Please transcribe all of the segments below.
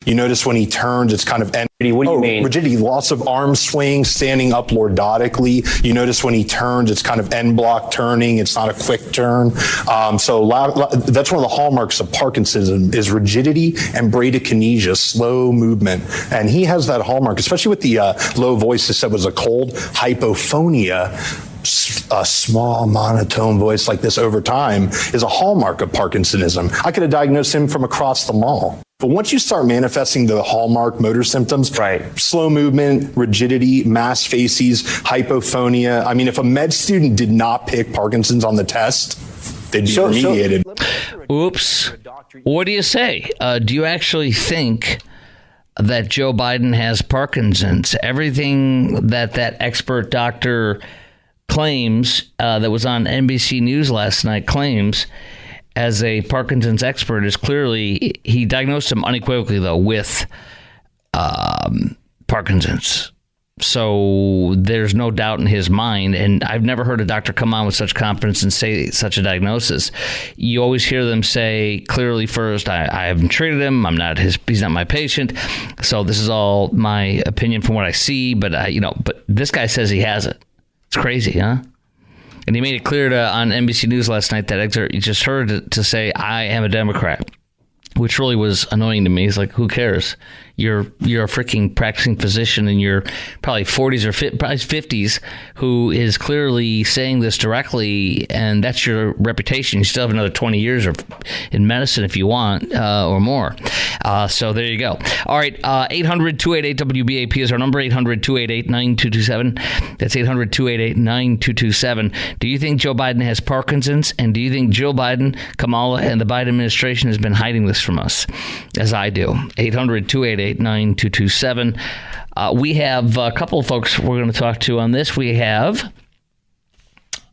You notice when he turns, it's kind of What do you mean? Rigidity, loss of arm swing, standing up lordically. You notice when he turns, it's kind of end block turning. It's not a quick turn. So that's one of the hallmarks of Parkinson's is rigidity and bradykinesia, slow movement. And he has that hallmark, especially with the low voice. They said was a cold hypophonia. A small monotone voice like this over time is a hallmark of Parkinsonism. I could have diagnosed him from across the mall. But once you start manifesting the hallmark motor symptoms, right, slow movement, rigidity, mass facies, hypophonia. I mean, if a med student did not pick Parkinson's on the test, they'd be remediated. Oops. What do you say? Do you actually think that Joe Biden has Parkinson's? Everything that expert doctor claims, that was on NBC News last night, claims as a Parkinson's expert is clearly, he diagnosed him unequivocally, though, with Parkinson's. So there's no doubt in his mind. And I've never heard a doctor come on with such confidence and say such a diagnosis. You always hear them say clearly first, I haven't treated him. He's not my patient. So this is all my opinion from what I see. But, but this guy says he has it. It's crazy, huh? And he made it clear on NBC News last night, that excerpt you just heard, to say, I am a Democrat, which really was annoying to me. He's like, who cares? You're a freaking practicing physician in your probably 40s or probably 50s who is clearly saying this directly, and that's your reputation. You still have another 20 years in medicine if you want, or more. So there you go. All right, 800-288-WBAP is our number, 800-288-9227. That's 800-288-9227. Do you think Joe Biden has Parkinson's? And do you think Joe Biden, Kamala, and the Biden administration has been hiding this from us, as I do? 800-288-9227. We have a couple of folks we're going to talk to on this. We have,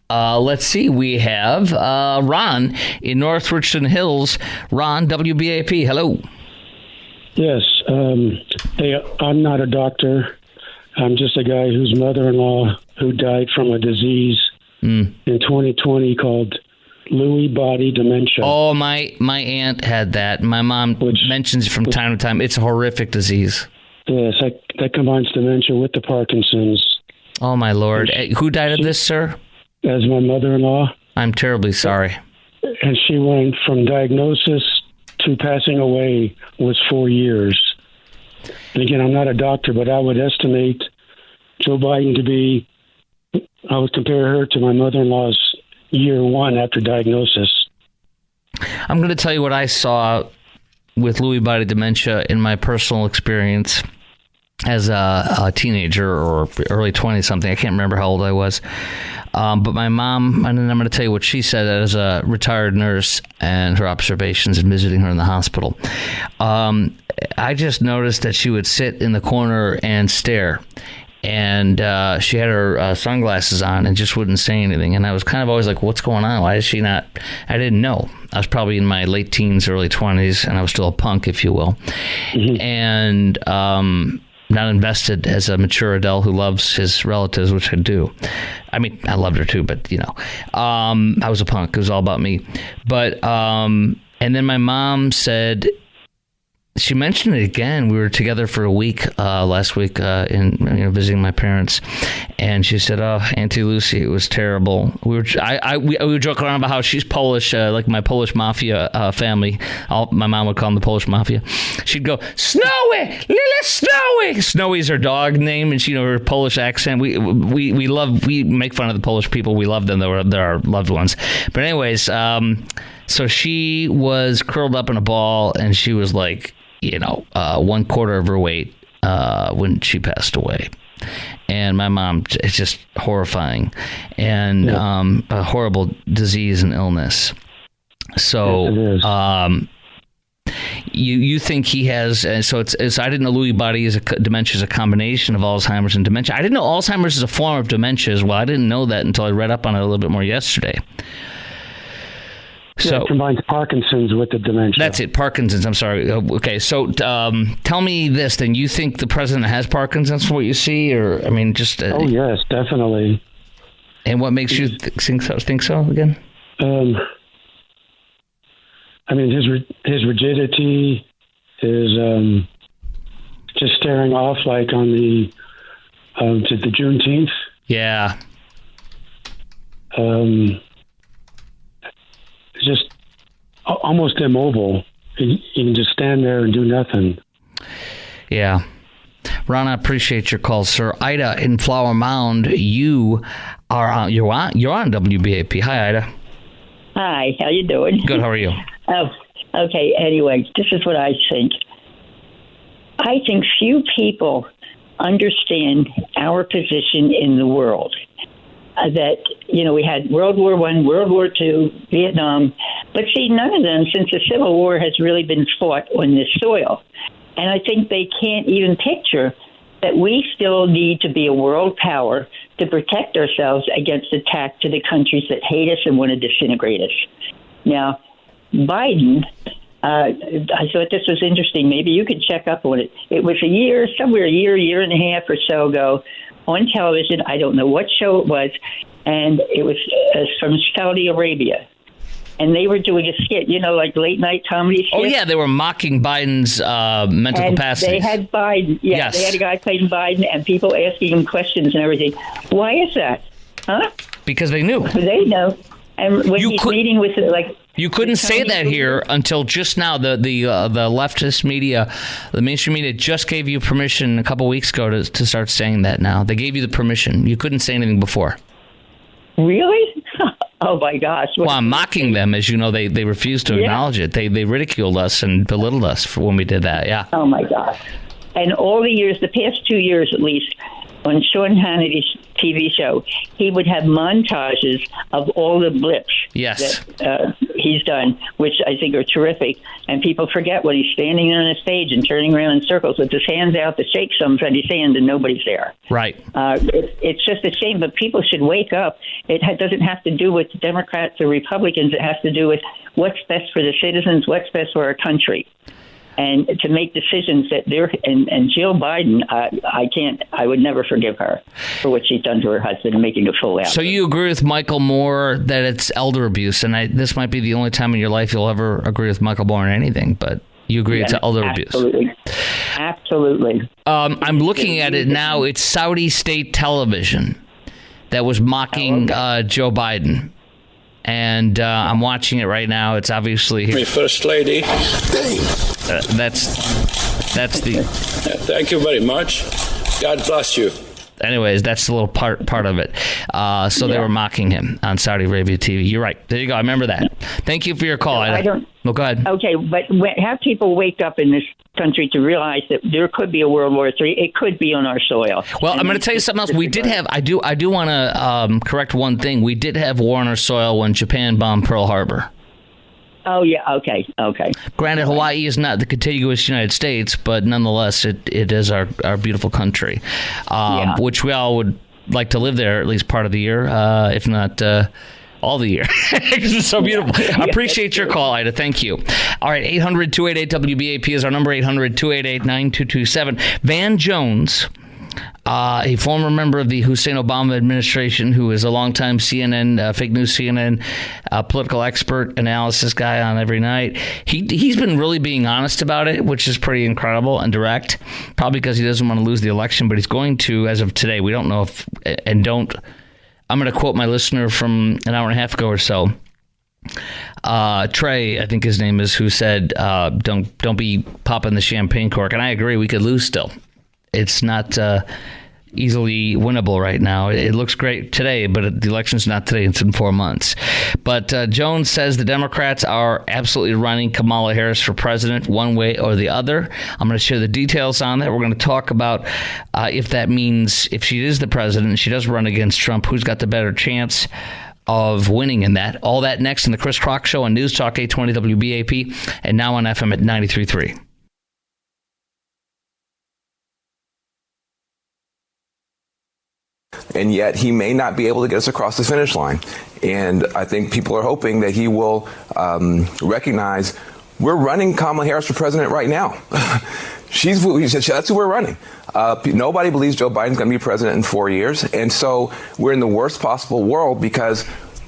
we have Ron in North Richland Hills. Ron, WBAP, hello. Yes. Hey, I'm not a doctor. I'm just a guy whose mother-in-law who died from a disease in 2020 called Lewy body dementia. Oh, my aunt had that. My mom mentions it from time to time. It's a horrific disease. Yes, that combines dementia with the Parkinson's. Oh, my Lord. Who died of this, sir? As my mother-in-law. I'm terribly sorry. And she went from diagnosis to passing away was 4 years. And again, I'm not a doctor, but I would estimate Joe Biden to be, I would compare her to my mother-in-law's year one after diagnosis. I'm going to tell you what I saw with Lewy body dementia in my personal experience as a teenager or early 20-something. I can't remember how old I was. But my mom, and then I'm going to tell you what she said as a retired nurse and her observations and visiting her in the hospital. I just noticed that she would sit in the corner and stare. And she had her sunglasses on and just wouldn't say anything. And I was kind of always like, what's going on? Why is she not? I didn't know. I was probably in my late teens, early 20s, and I was still a punk, if you will. Mm-hmm. And not invested as a mature adult who loves his relatives, which I do. I mean, I loved her too, but, I was a punk. It was all about me. But, and then my mom said, she mentioned it again. We were together for a week last week in visiting my parents, and she said, "Oh, Auntie Lucy, it was terrible." We were joking around about how she's Polish, like my Polish mafia family. My mom would call them the Polish mafia. She'd go, "Snowy, little Snowy." Snowy's her dog name, and she her Polish accent. We make fun of the Polish people. We love them. They're our loved ones. But anyways, so she was curled up in a ball, and she was like, 1/4 of her weight when she passed away. And my mom, it's just horrifying, and a horrible disease and illness. So you think he has, so it's I didn't know Lewy body dementia is a combination of Alzheimer's and dementia. I didn't know Alzheimer's is a form of dementia as well. I didn't know that until I read up on it a little bit more yesterday. So it combines Parkinson's with the dementia. That's it, Parkinson's. I'm sorry. Okay, so tell me this, then. You think the president has Parkinson's from what you see? Or, I mean, just... oh, yes, definitely. And what makes you think so again? I mean, his rigidity, his squaring off like on the Juneteenth. Yeah. Just almost immobile. You can just stand there and do nothing. Yeah. Ron, I appreciate your call, sir. Ida in Flower Mound, you are on, you're on WBAP. Hi, Ida. Hi, how you doing? Good, how are you? Oh, okay. Anyway, this is what I think. I think few people understand our position in the world. That, we had World War I, World War II, Vietnam, but see, none of them, since the Civil War, has really been fought on this soil. And I think they can't even picture that we still need to be a world power to protect ourselves against attack to the countries that hate us and want to disintegrate us. Now, Biden, I thought this was interesting. Maybe you could check up on it. It was a year and a half or so ago on television. I don't know what show it was, and it was from Saudi Arabia. And they were doing a skit, like late night comedy skit. Oh, yeah, they were mocking Biden's mental capacity. They had Biden. Yeah, yes. They had a guy playing Biden and people asking him questions and everything. Why is that? Huh? Because they knew. They know. And when he's meeting with, you couldn't say that here until just now. The leftist media, the mainstream media, just gave you permission a couple weeks ago to start saying that now. They gave you the permission. You couldn't say anything before. Really? Oh, my gosh. Well, I'm mocking them. As you know, they refused to acknowledge it. They ridiculed us and belittled us for when we did that, yeah. Oh, my gosh. And all the years, the past 2 years at least, on Sean Hannity's TV show, he would have montages of all the blips that he's done, which I think are terrific. And people forget when he's standing on a stage and turning around in circles with his hands out to shake somebody's hand and nobody's there. Right. It's just a shame, but people should wake up. It doesn't have to do with Democrats or Republicans. It has to do with what's best for the citizens, what's best for our country. And to make decisions that and Jill Biden, I would never forgive her for what she's done to her husband and making a fool out of him. So you agree with Michael Moore that it's elder abuse, and this might be the only time in your life you'll ever agree with Michael Moore on anything, but you agree it's elder abuse. Absolutely. I'm looking at it now. It's Saudi state television that was mocking Joe Biden. And I'm watching it right now. It's obviously my first lady. That's the. Thank you very much. God bless you. Anyways, that's a little part of it. They were mocking him on Saudi Arabia TV. You're right. There you go. I remember that. Thank you for your call. No, go ahead. Okay, but have people wake up in this country to realize that there could be a World War III. It could be on our soil. Well, I'm going to tell you something else. We did have. I do want to correct one thing. We did have war on our soil when Japan bombed Pearl Harbor. Oh, yeah. Okay. Granted, Hawaii is not the contiguous United States, but nonetheless, it is our beautiful country, which we all would like to live there at least part of the year, if not all the year. It's so beautiful. I appreciate your call, Ida. Thank you. All right, 800-288-WBAP is our number, 800-288-9227. Van Jones, a former member of the Hussein Obama administration, who is a longtime CNN, fake news CNN, political expert, analysis guy on every night. He's been really being honest about it, which is pretty incredible and direct, probably because he doesn't want to lose the election, but he's going to, as of today. We don't know if, I'm going to quote my listener from an hour and a half ago or so. Trey, I think his name is, who said, don't be popping the champagne cork. And I agree, we could lose still. It's not easily winnable right now. It looks great today, but the election's not today. It's in 4 months. But Jones says the Democrats are absolutely running Kamala Harris for president one way or the other. I'm going to share the details on that. We're going to talk about if that means if she is the president and she does run against Trump, who's got the better chance of winning in that. All that next in the Chris Crock Show on News Talk 820 WBAP and now on FM at 93.3. And yet he may not be able to get us across the finish line. And I think people are hoping that he will recognize we're running Kamala Harris for president right now. That's who we're running. Nobody believes Joe Biden's going to be president in 4 years. And so we're in the worst possible world because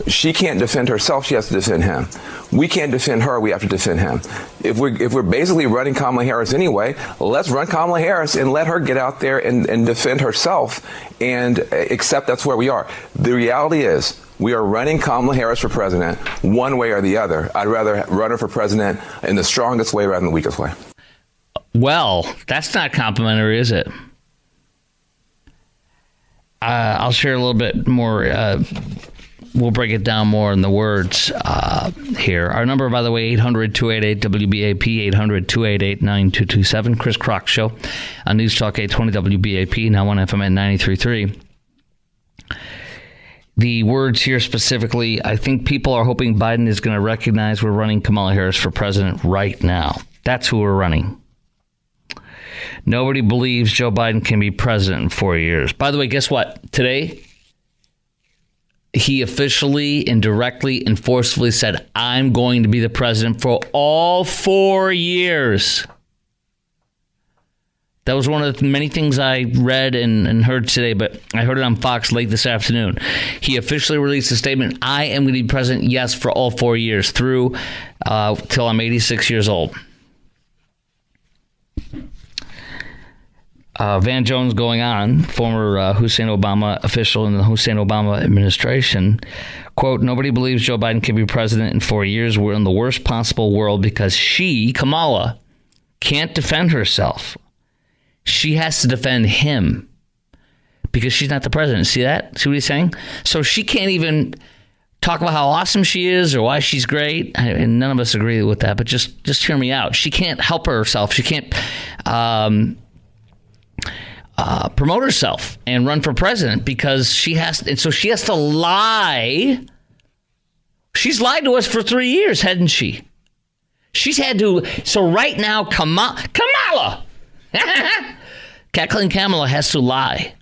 She can't defend herself. She has to defend him. We can't defend her. We have to defend him. If we're basically running Kamala Harris anyway, let's run Kamala Harris and let her get out there and defend herself and accept that's where we are. The reality is we are running Kamala Harris for president one way or the other. I'd rather run her for president in the strongest way rather than the weakest way. Well, that's not complimentary, is it? I'll share a little bit more. We'll break it down more in the words here. Our number, by the way, 800-288-WBAP, 800-288-9227. Chris Crock Show on News Talk 820 WBAP, now on FM at 93.3. The words here specifically, I think people are hoping Biden is going to recognize we're running Kamala Harris for president right now. That's who we're running. Nobody believes Joe Biden can be president in 4 years. By the way, guess what? Today, he officially and directly and forcefully said, I'm going to be the president for all 4 years. That was one of the many things I read and heard today, but I heard it on Fox late this afternoon. He officially released a statement, I am going to be president, yes, for all 4 years, through till I'm 86 years old. Van Jones going on, former Hussein Obama official in the Hussein Obama administration, quote, nobody believes Joe Biden can be president in 4 years. We're in the worst possible world because she, Kamala, can't defend herself. She has to defend him because she's not the president. See that? See what he's saying? So she can't even talk about how awesome she is or why she's great. And none of us agree with that, but just hear me out. She can't help herself. She can't promote herself and run for president because she has, and so she has to lie. She's lied to us for 3 years, hadn't she? She's had to. So right now, Kamala, Kathleen Kamala has to lie.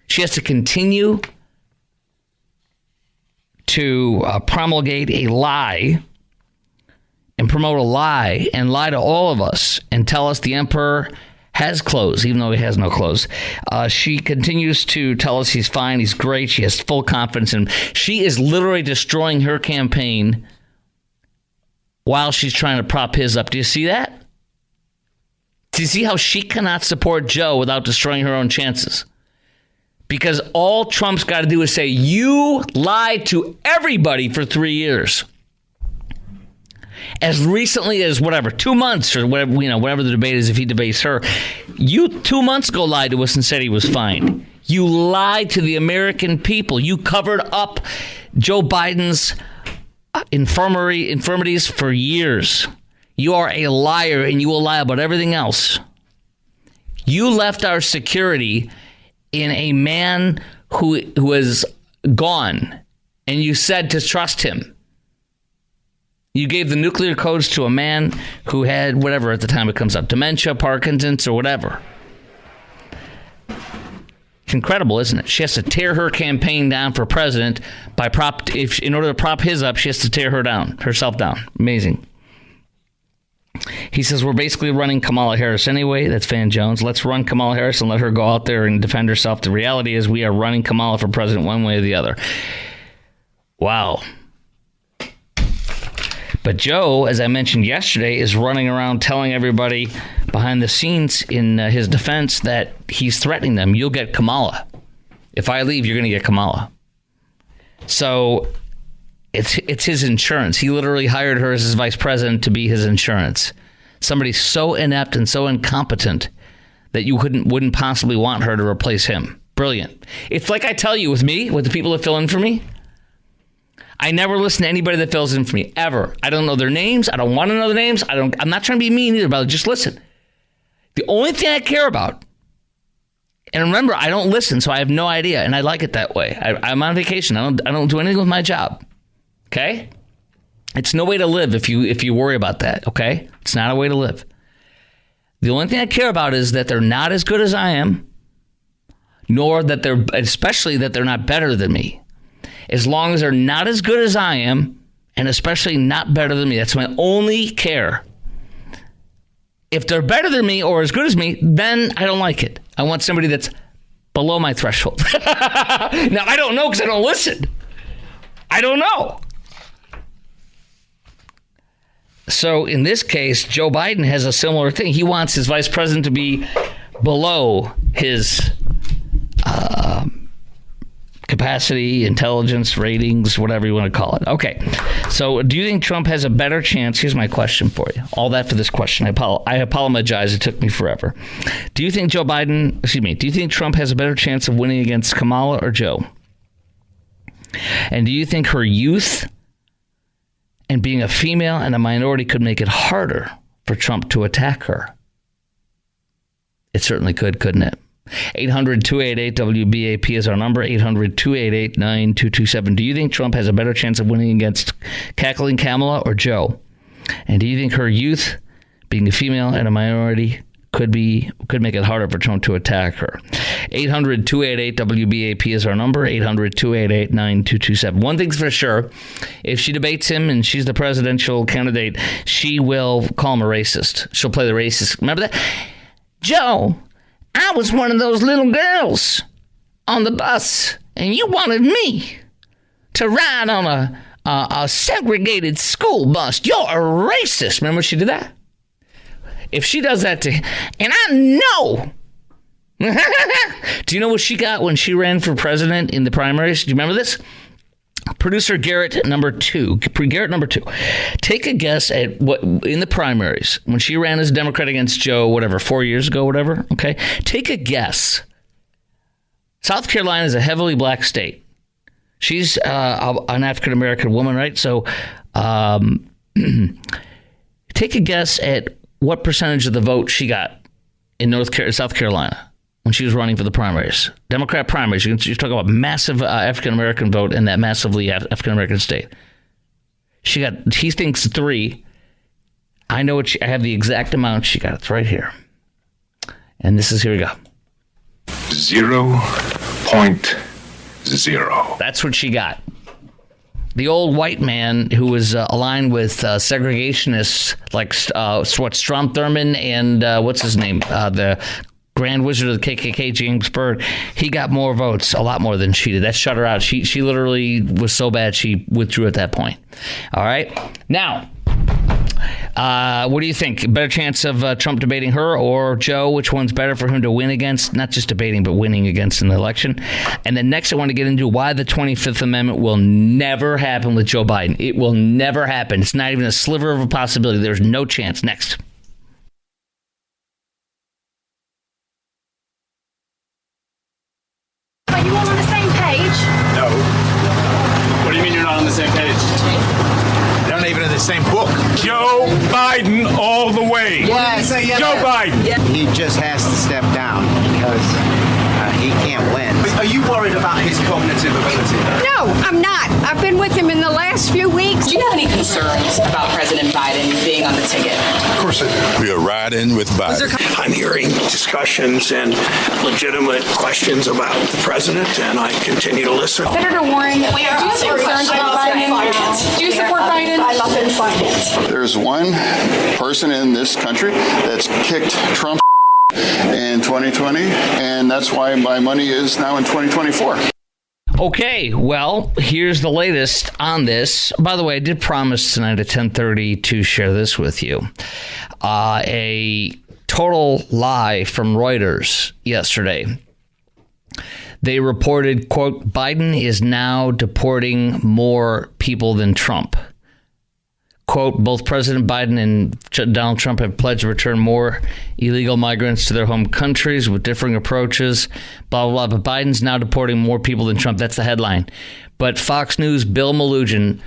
She has to continue to promulgate a lie and promote a lie and lie to all of us and tell us the emperor has clothes, even though he has no clothes. She continues to tell us he's fine, he's great, she has full confidence in him. She is literally destroying her campaign while she's trying to prop his up. Do you see that? Do you see how she cannot support Joe without destroying her own chances? Because all Trump's got to do is say, you lied to everybody for 3 years. As recently as 2 months or whatever the debate is, if he debates her, you 2 months ago lied to us and said he was fine. You lied to the American people. You covered up Joe Biden's infirmities for years. You are a liar and you will lie about everything else. You left our security in a man who is gone and you said to trust him. You gave the nuclear codes to a man who had whatever at the time it comes up, dementia, Parkinson's, or whatever. It's incredible, isn't it? She has to tear her campaign down for president in order to prop his up. She has to tear herself down. Amazing. He says we're basically running Kamala Harris anyway. That's Van Jones. Let's run Kamala Harris and let her go out there and defend herself. The reality is we are running Kamala for president one way or the other. Wow. But Joe, as I mentioned yesterday, is running around telling everybody behind the scenes in his defense that he's threatening them. You'll get Kamala. If I leave, you're going to get Kamala. So it's his insurance. He literally hired her as his vice president to be his insurance. Somebody so inept and so incompetent that you wouldn't possibly want her to replace him. Brilliant. It's like I tell you with the people that fill in for me. I never listen to anybody that fills in for me, ever. I don't know their names. I don't want to know their names. I'm not trying to be mean either, but just listen. The only thing I care about, and remember, I don't listen, so I have no idea, and I like it that way. I'm on vacation. I don't do anything with my job. Okay? It's no way to live if you worry about that, okay? It's not a way to live. The only thing I care about is that they're not as good as I am, nor that especially that they're not better than me. As long as they're not as good as I am, and especially not better than me. That's my only care. If they're better than me or as good as me, then I don't like it. I want somebody that's below my threshold. Now, I don't know because I don't listen. I don't know. So in this case, Joe Biden has a similar thing. He wants his vice president to be below his capacity, intelligence, ratings, whatever you want to call it. Okay. So do you think Trump has a better chance? Here's my question for you. All that for this question. I apologize. It took me forever. Do you think do you think Trump has a better chance of winning against Kamala or Joe? And do you think her youth and being a female and a minority could make it harder for Trump to attack her? It certainly could, couldn't it? 800-288-WBAP is our number, 800-288-9227. Do you think Trump has a better chance of winning against cackling Kamala or Joe? And do you think her youth, being a female and a minority, could make it harder for Trump to attack her? 800-288-WBAP is our number, 800-288-9227. One thing's for sure, if she debates him and she's the presidential candidate, she will call him a racist. She'll play the racist. Remember that? Joe, I was one of those little girls on the bus, and you wanted me to ride on a segregated school bus. You're a racist. Remember she did that? If she does that to him, and I know. Do you know what she got when she ran for president in the primaries? Do you remember this? Producer Garrett number two. Take a guess at what in the primaries when she ran as a Democrat against Joe, 4 years ago, okay? Take a guess. South Carolina is a heavily black state. She's an African American woman, right? So, take a guess at what percentage of the vote she got in South Carolina when she was running for the primaries. Democrat primaries. You're talking about massive African-American vote in that massively African-American state. He thinks 3. I know I have the exact amount she got. It's right here. And here we go. 0.0. That's what she got. The old white man who was aligned with segregationists like Strom Thurmond and what's his name? The Grand Wizard of the KKK, James Byrd, he got more votes, a lot more than she did. That shut her out. She literally was so bad she withdrew at that point. All right. Now, what do you think? Better chance of Trump debating her or Joe? Which one's better for him to win against? Not just debating, but winning against in the election. And then next, I want to get into why the 25th Amendment will never happen with Joe Biden. It will never happen. It's not even a sliver of a possibility. There's no chance. Next. Are you all on the same page? No. What do you mean you're not on the same page? They're not even in the same book. Joe Biden all the way. Yes. Joe Biden. Yeah. He just has to step down because he can't win. Are you worried about his cognitive ability? No, I'm not. I've been with him in the last few weeks. Do you have any concerns about President Biden being on the ticket? Of course I do. We are riding with Biden. I'm hearing discussions and legitimate questions about the president, and I continue to listen. Senator Warren, do you have concerns about Biden? Do you support Biden? I'm up in finance. There's one person in this country that's kicked Trump in 2020, and that's why my money is now in 2024. Okay, well, here's the latest on this. By the way, I did promise tonight at 10:30 to share this with you. A total lie from Reuters yesterday. They reported, quote, Biden is now deporting more people than Trump. Quote, both President Biden and Donald Trump have pledged to return more illegal migrants to their home countries with differing approaches, blah, blah, blah. But Biden's now deporting more people than Trump. That's the headline. But Fox News' Bill Melugin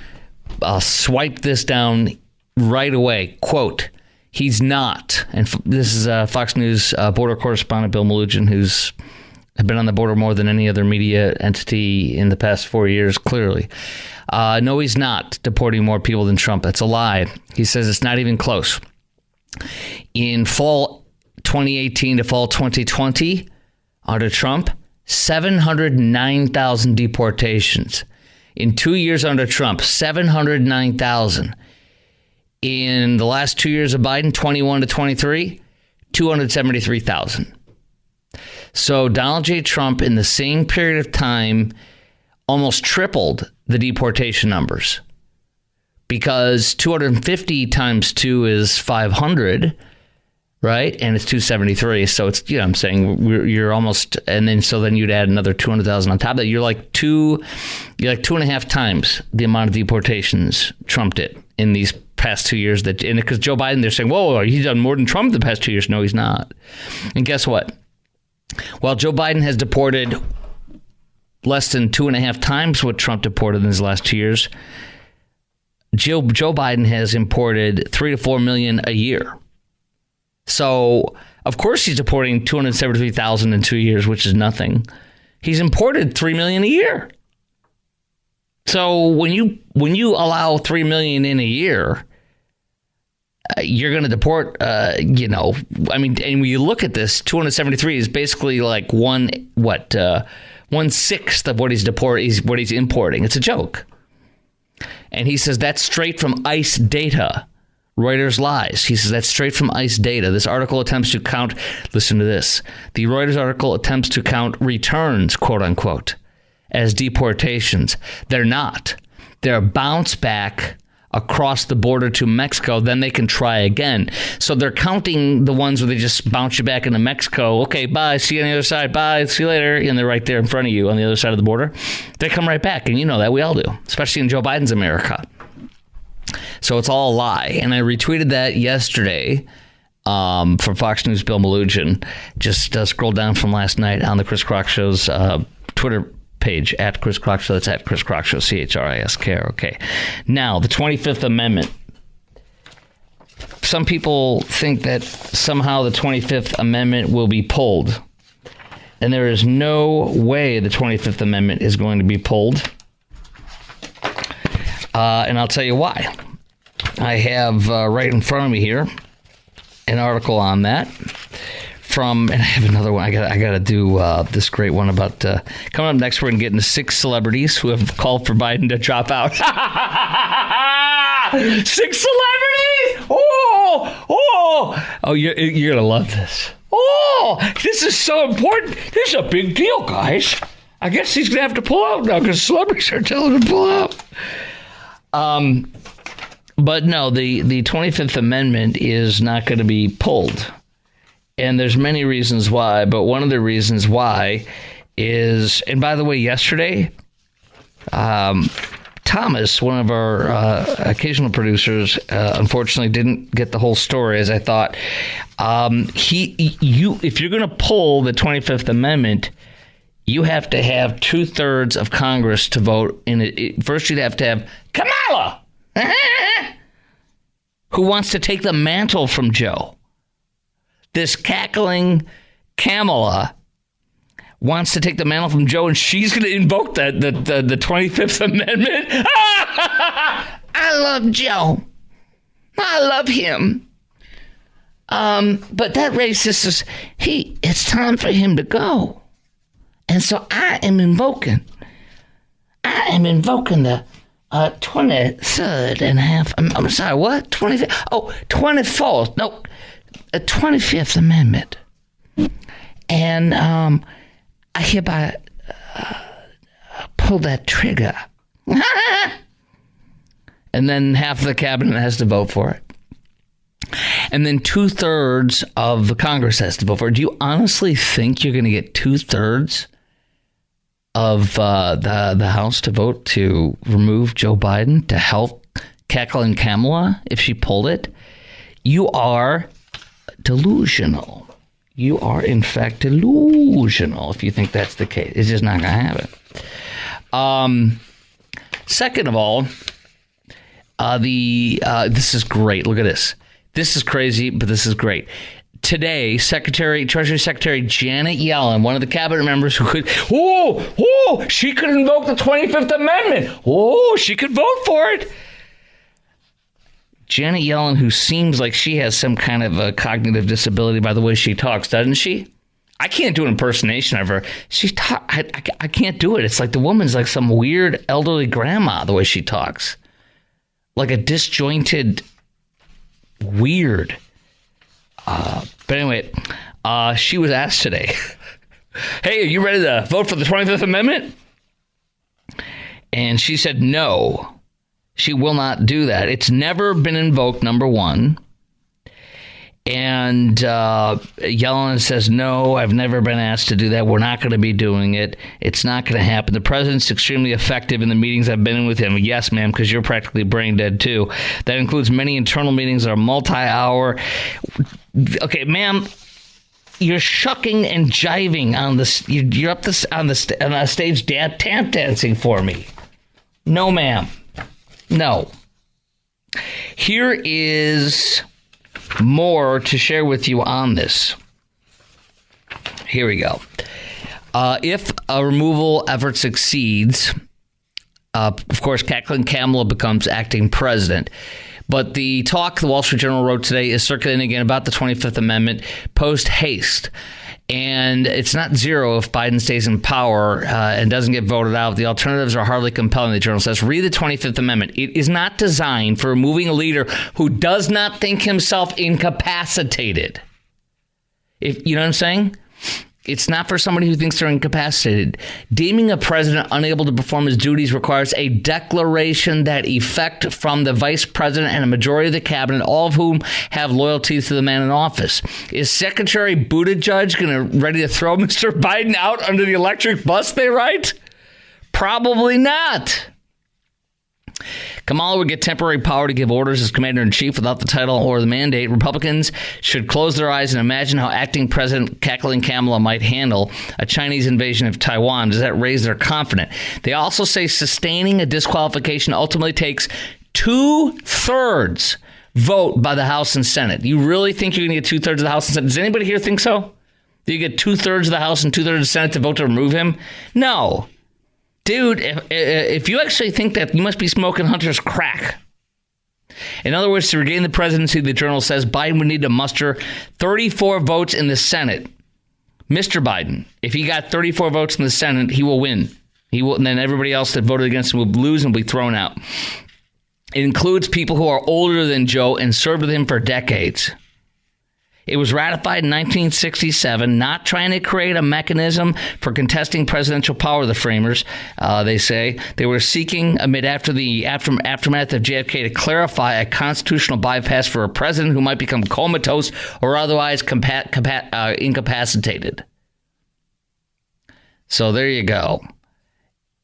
swiped this down right away. Quote, he's not. And this is Fox News border correspondent Bill Melugin, who's been on the border more than any other media entity in the past 4 years, clearly. No, he's not deporting more people than Trump. That's a lie. He says it's not even close. In fall 2018 to fall 2020, under Trump, 709,000 deportations. In 2 years under Trump, 709,000. In the last 2 years of Biden, 21 to 23, 273,000. So Donald J. Trump, in the same period of time, almost tripled the deportation numbers, because 250 times 2 is 500, right? And it's 273. So it's, you know, I'm saying you're almost, and then so then you'd add another 200,000 on top of that. You're like 2.5 times the amount of deportations Trump did in these past 2 years. That, and because Joe Biden, they're saying, whoa, he's done more than Trump the past 2 years. No, he's not. And guess what? While Joe Biden has deported less than 2.5 times what Trump deported in his last 2 years, Joe Biden has imported 3 to 4 million a year. So, of course, he's deporting 273,000 in 2 years, which is nothing. He's imported 3 million a year. So when you allow 3 million in a year, you're going to deport, and when you look at this, 273 is basically like 1/6 of what he's importing. It's a joke. And he says that's straight from ICE data. Reuters lies. He says that's straight from ICE data. This article attempts to count, listen to this, the Reuters article attempts to count returns, quote unquote, as deportations. They're not. They're a bounce back across the border to Mexico, then they can try again. So they're counting the ones where they just bounce you back into Mexico. Okay, bye, see you on the other side, bye, see you later. And they're right there in front of you on the other side of the border. They come right back, and you know that, we all do, especially in Joe Biden's America. So it's all a lie. And I retweeted that yesterday from Fox News' Bill Malugin. Just scroll down from last night on the Chris Crock Show's Twitter page, at Chris Crock Show. That's at Chris Crock Show, CHRISK. Okay. Now, the 25th Amendment. Some people think that somehow the 25th Amendment will be pulled. And there is no way the 25th Amendment is going to be pulled. And I'll tell you why. I have right in front of me here an article on that and I have another one. I got to do this great one about coming up next. We're going to get into 6 celebrities who have called for Biden to drop out. 6 celebrities! Oh, you're going to love this. Oh, this is so important. This is a big deal, guys. I guess he's going to have to pull out now because celebrities are telling him to pull out. But no, the 25th Amendment is not going to be pulled. And there's many reasons why, but one of the reasons why is, and by the way, yesterday, Thomas, one of our occasional producers, unfortunately didn't get the whole story as I thought. If you're going to pull the 25th Amendment, you have to have 2/3 of Congress to vote in it. First, you'd have to have Kamala, who wants to take the mantle from Joe. This cackling Kamala wants to take the mantle from Joe, and she's going to invoke the 25th Amendment. I love Joe. I love him. But that racist it's time for him to go. And so I am invoking the 23rd and a half. I'm sorry, what? 25th? Oh, 24th. No, 25th Amendment. And I hereby pull that trigger. And then half of the cabinet has to vote for it. And then 2/3 of the Congress has to vote for it. Do you honestly think you're going to get 2/3 of the House to vote to remove Joe Biden, to help cackling Kamala if she pulled it? You are delusional. You are, in fact, delusional if you think that's the case. It's just not going to happen. Second of all, this is great. Look at this. This is crazy, but this is great. Today, Treasury Secretary Janet Yellen, one of the cabinet members who could, she could invoke the 25th Amendment. She could vote for it. Janet Yellen, who seems like she has some kind of a cognitive disability by the way she talks, doesn't she? I can't do an impersonation of her. I can't do it. It's like the woman's like some weird elderly grandma, the way she talks. Like a disjointed, weird. But anyway, she was asked today, hey, are you ready to vote for the 25th Amendment? And she said, no, she will not do that. It's never been invoked, number one. And Yellen says, no, I've never been asked to do that. We're not going to be doing it. It's not going to happen. The president's extremely effective in the meetings I've been in with him. Yes, ma'am, because you're practically brain dead, too. That includes many internal meetings that are multi-hour. Okay, ma'am, you're shucking and jiving on this. You're up this on the stage tap dancing for me. No, ma'am. No. Here is more to share with you on this. Here we go. If a removal effort succeeds, of course, Kamala becomes acting president. But the talk the Wall Street Journal wrote today is circulating again about the 25th Amendment post haste. And it's not zero if Biden stays in power and doesn't get voted out. The alternatives are hardly compelling, the journal says. Read the 25th Amendment. It is not designed for removing a leader who does not think himself incapacitated. You know what I'm saying? It's not for somebody who thinks they're incapacitated. Deeming a president unable to perform his duties requires a declaration that effect from the vice president and a majority of the cabinet, all of whom have loyalties to the man in office. Is Secretary Buttigieg ready to throw Mr. Biden out under the electric bus, they write? Probably not. Kamala would get temporary power to give orders as commander-in-chief without the title or the mandate. Republicans should close their eyes and imagine how acting President cackling Kamala might handle a Chinese invasion of Taiwan. Does that raise their confidence? They also say sustaining a disqualification ultimately takes 2/3 vote by the House and Senate. You really think you're going to get 2/3 of the House and Senate? Does anybody here think so? Do you get 2/3 of the House and 2/3 of the Senate to vote to remove him? No. Dude, if you actually think that, you must be smoking Hunter's crack. In other words, to regain the presidency, the journal says Biden would need to muster 34 votes in the Senate. Mr. Biden, if he got 34 votes in the Senate, he will win. He will, and then everybody else that voted against him will lose and be thrown out. It includes people who are older than Joe and served with him for decades. It was ratified in 1967, not trying to create a mechanism for contesting presidential power, the framers, they say. They were seeking, after the aftermath of JFK, to clarify a constitutional bypass for a president who might become comatose or otherwise incapacitated. So there you go.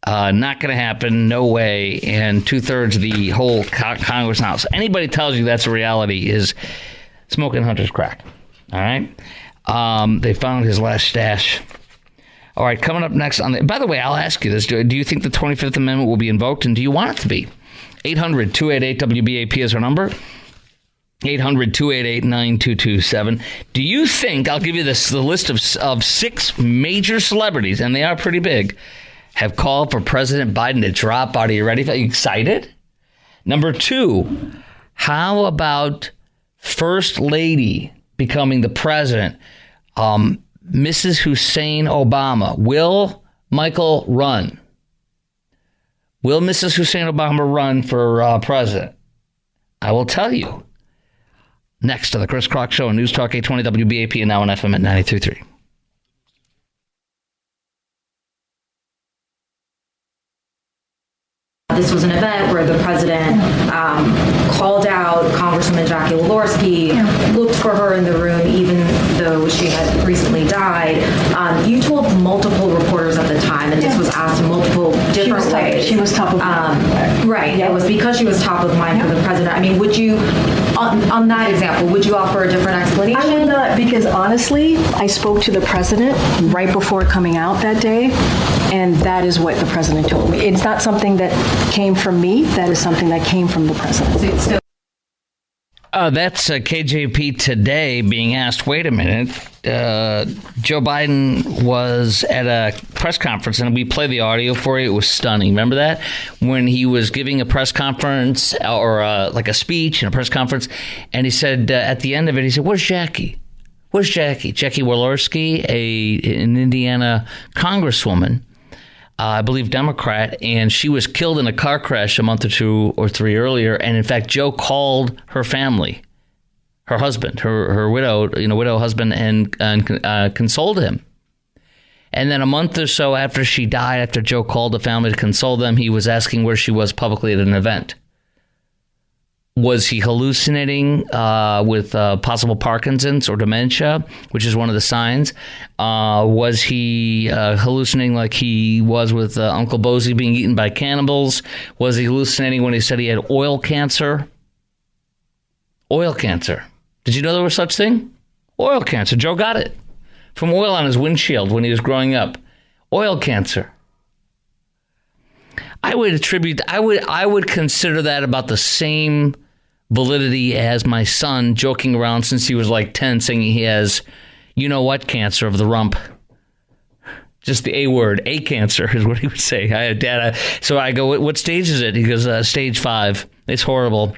Not going to happen, no way, and 2/3 of the whole Congress and House. Anybody tells you that's a reality is smoking Hunter's crack. All right. They found his last stash. All right. Coming up next by the way, I'll ask you this. Do you think the 25th Amendment will be invoked, and do you want it to be? 800-288-WBAP is our number. 800-288-9227. Do you think, I'll give you the list of 6 major celebrities, and they are pretty big, have called for President Biden to drop out. Are you ready? Are you excited? Number 2, how about First Lady becoming the president, Mrs. Hussein Obama? Will Michael run? Will Mrs. Hussein Obama run for president? I will tell you. Next to the Chris Kroc Show on News Talk 820 WBAP and now on FM at 93.3. This was an event where the president called out Congresswoman Jackie Walorski, looked for her in the room even though she had recently died. You told multiple reporters at the time, and this was asked in multiple different ways. She was top of mind. Right. It was because she was top of mind for the president. I mean, would you, on that example, would you offer a different explanation? I would not, because honestly, I spoke to the president right before coming out that day, and that is what the president told me. It's not something that came from me. That is something that came from the president. That's KJP Today being asked, wait a minute, Joe Biden was at a press conference, and we play the audio for you. It was stunning. Remember that? When he was giving a press conference or like a speech in a press conference, and he said at the end of it, he said, where's Jackie? Where's Jackie? Jackie Walorski, an Indiana congresswoman, I believe Democrat, and she was killed in a car crash a month or 2 or 3 earlier. And in fact, Joe called her family, her husband, her widow husband, and consoled him. And then a month or so after she died, after Joe called the family to console them, he was asking where she was publicly at an event. Was he hallucinating with possible Parkinson's or dementia, which is one of the signs? Was he hallucinating like he was with Uncle Bosie being eaten by cannibals? Was he hallucinating when he said he had oil cancer? Oil cancer. Did you know there was such thing? Oil cancer. Joe got it from oil on his windshield when he was growing up. Oil cancer. I would consider that about the same validity as my son joking around since he was like 10 saying he has, you know what, cancer of the rump. Just the A word, A cancer is what he would say. Dad, so I go, what stage is it? He goes, stage 5. It's horrible.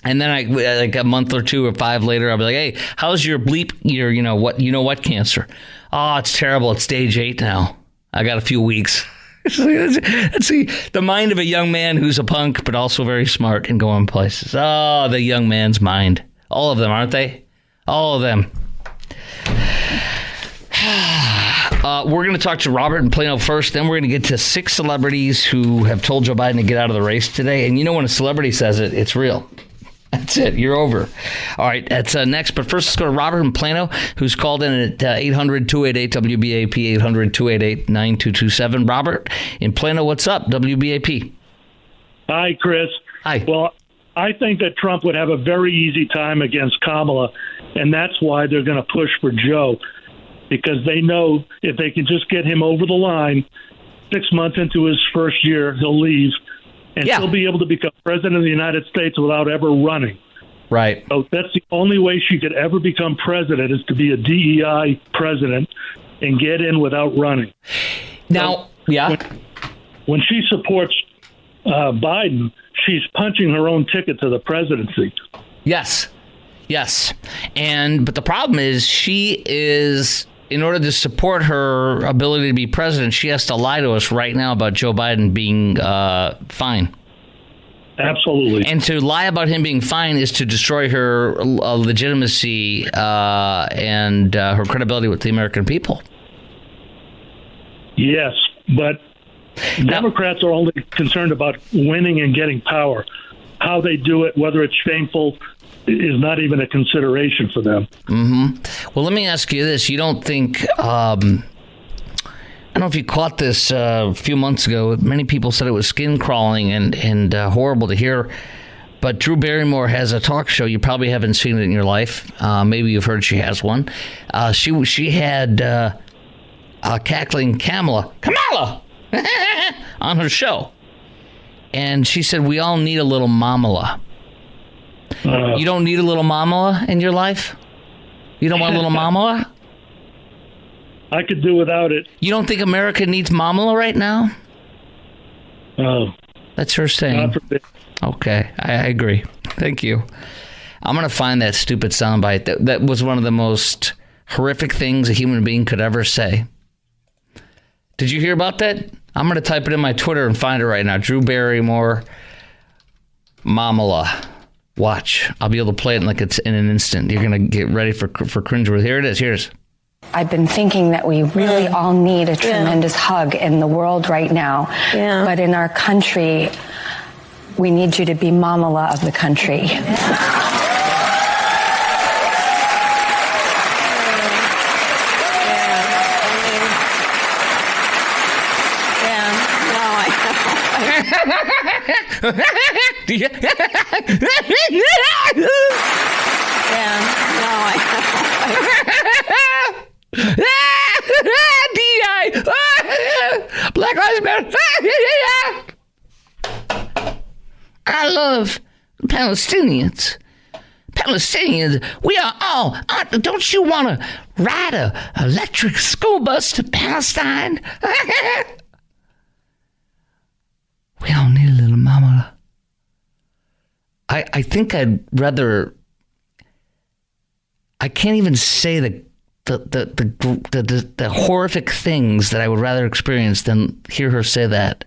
And then like a month or 2 or 5 later, I'll be like, hey, how's your your you know what cancer? Oh, it's terrible. It's stage 8 now. I got a few weeks. Let's see the mind of a young man who's a punk, but also very smart and going places. Oh, the young man's mind. All of them, aren't they? All of them. We're going to talk to Robert in Plano first. Then we're going to get to 6 celebrities who have told Joe Biden to get out of the race today. And you know when a celebrity says it, it's real. That's it. You're over. All right. That's next. But first, let's go to Robert in Plano, who's called in at 800-288-WBAP, 800-288-9227. Robert in Plano, what's up? WBAP. Hi, Chris. Hi. Well, I think that Trump would have a very easy time against Kamala, and that's why they're going to push for Joe, because they know if they can just get him over the line, 6 months into his first year, he'll leave. And she'll be able to become president of the United States without ever running. Right. So that's the only way she could ever become president is to be a DEI president and get in without running. Now, When she supports Biden, she's punching her own ticket to the presidency. Yes. But the problem is she is, in order to support her ability to be president, she has to lie to us right now about Joe Biden being fine. Absolutely. And to lie about him being fine is to destroy her legitimacy and her credibility with the American people. Yes, but Democrats are only concerned about winning and getting power. How they do it, whether it's shameful, is not even a consideration for them. Mm-hmm. Well, let me ask you this. You don't think, I don't know if you caught this a few months ago, many people said it was skin crawling and horrible to hear, but Drew Barrymore has a talk show. You probably haven't seen it in your life. Maybe you've heard she has one. She had cackling Kamala on her show. And she said, we all need a little mamala. You don't need a little mamala in your life? You don't want a little mamala? I could do without it. You don't think America needs mamala right now? Oh. That's her saying. Okay, I agree. Thank you. I'm going to find that stupid soundbite. That was one of the most horrific things a human being could ever say. Did you hear about that? I'm going to type it in my Twitter and find it right now. Drew Barrymore, mamala. Watch. I'll be able to play it like it's in an instant. You're going to get ready for cringeworthy. Here it is. Here's. I've been thinking that we really all need a tremendous hug in the world right now. Yeah. But in our country, we need you to be mamala of the country. DI. Black Lives Matter. I love Palestinians. We are all. Don't you want to ride a electric school bus to Palestine? We all need a little mama. I think I'd rather. I can't even say the horrific things that I would rather experience than hear her say that.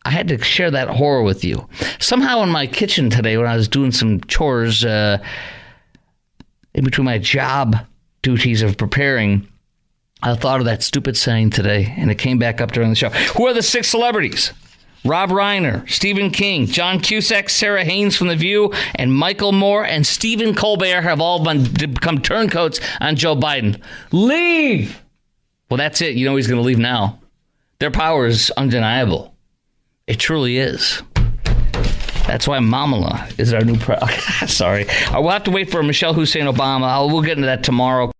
I had to share that horror with you. Somehow in my kitchen today, when I was doing some chores in between my job duties of preparing, I thought of that stupid saying today, and it came back up during the show. Who are the 6 celebrities? Rob Reiner, Stephen King, John Cusack, Sarah Haynes from The View, and Michael Moore and Stephen Colbert have all become turncoats on Joe Biden. Leave! Well, that's it. You know he's going to leave now. Their power is undeniable. It truly is. That's why Kamala is our new Sorry. We'll have to wait for Michelle Hussein Obama. We'll get into that tomorrow.